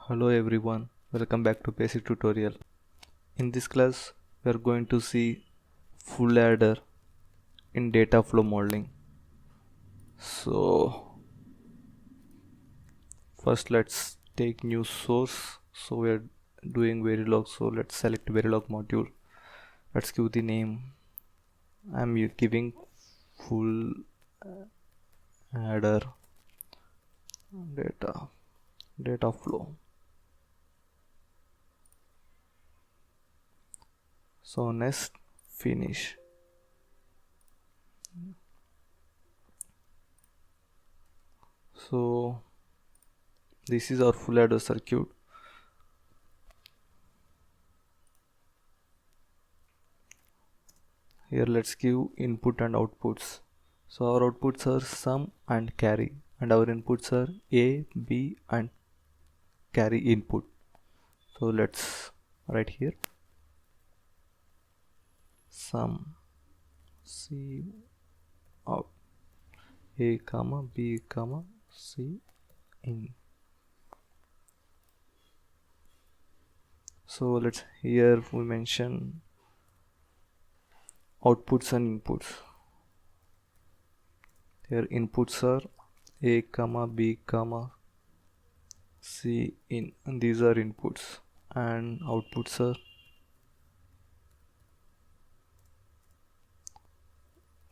Hello everyone, welcome back to basic tutorial. In this class we are going to see fullAdder in Dataflow modeling. So first let's take new source. So we are doing Verilog, so let's select Verilog module. Let's give the name. I'm giving fullAdder Dataflow. So next finish. So this is our fullAdder circuit. Here let's give input and outputs. So our outputs are sum and carry, and our inputs are A, B and carry input. So let's write here sum C out A comma B comma C in. So let's here we mention outputs and inputs. Here inputs are A comma B comma C in, and these are inputs, and outputs are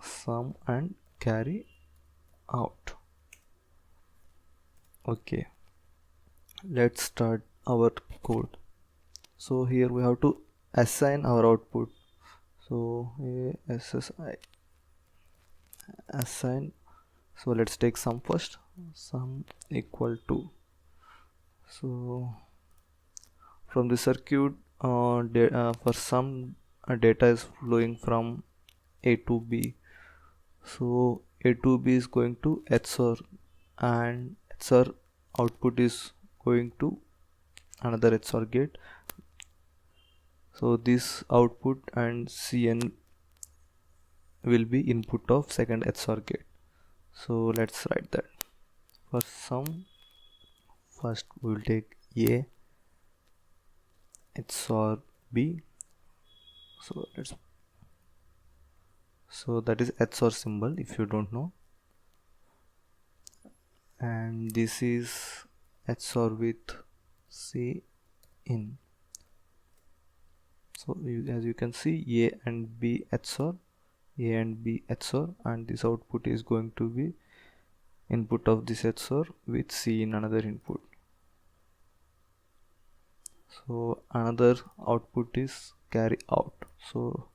sum and carry out. Okay, let's start our code. So here we have to assign our output. So assi assign. So let's take sum first. Sum equal to. So from the circuit, for sum data is flowing from A to B. So A to B is going to XOR, and XOR output is going to another XOR gate. So this output and Cn will be input of second XOR gate. So let's write that. For sum, first we will take A XOR B. So that is XOR symbol if you don't know, and this is XOR with C in. So as you can see, A and B XOR, A and B XOR, and this output is going to be input of this XOR with C in another input. So another output is carry out. So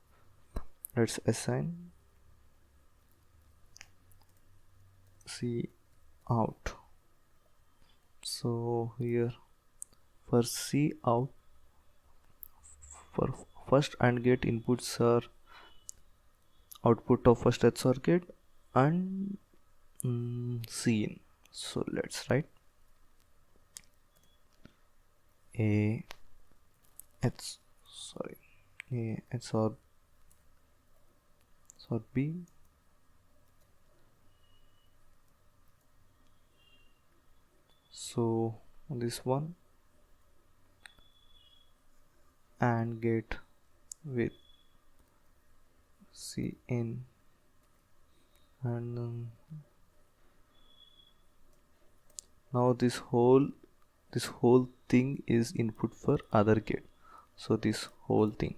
let's assign C out. So here for C out, for first AND gate inputs are output of first XOR gate and C in. So let's write A XOR B. So this one AND gate with C in, and now this whole thing is input for other gate. So this whole thing,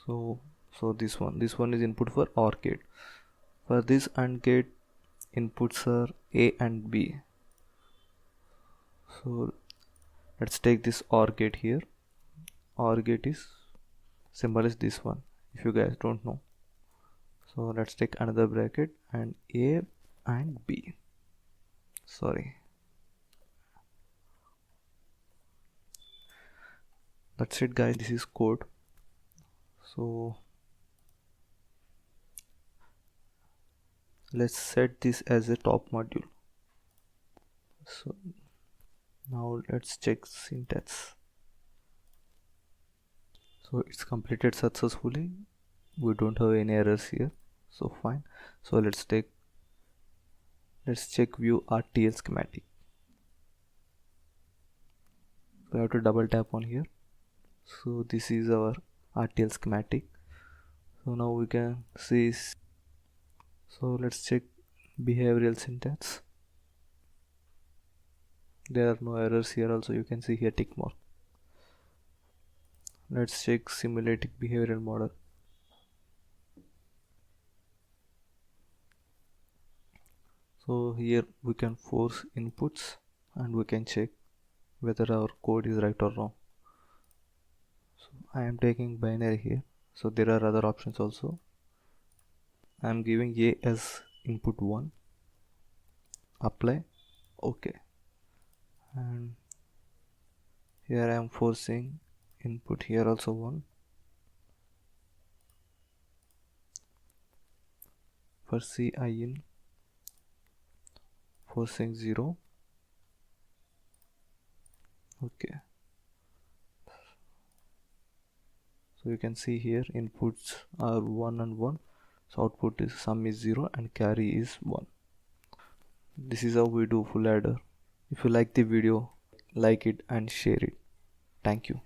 so this one is input for OR gate. For this AND gate inputs are A and B. So let's take this OR gate here. OR gate is symbol is this one if you guys don't know. So let's take another bracket and A and B. Sorry, that's it guys, this is code. So let's set this as a top module. So now let's check syntax. So it's completed successfully, we don't have any errors here, so fine. So let's check view RTL schematic. We have to double tap on here. So this is our RTL schematic. So now we can see. So let's check behavioral syntax. There are no errors here. Also you can see here tick mark. Let's check simulating behavioral model. So here we can force inputs and we can check whether our code is right or wrong. So I am taking binary here. So there are other options also. I am giving A as input 1. Apply. OK. And here I am forcing input here also 1. For CIN forcing 0. Okay. So you can see here inputs are 1 and 1. So output is sum is 0 and carry is 1. This is how we do full adder. If you like the video, like it and share it. Thank you.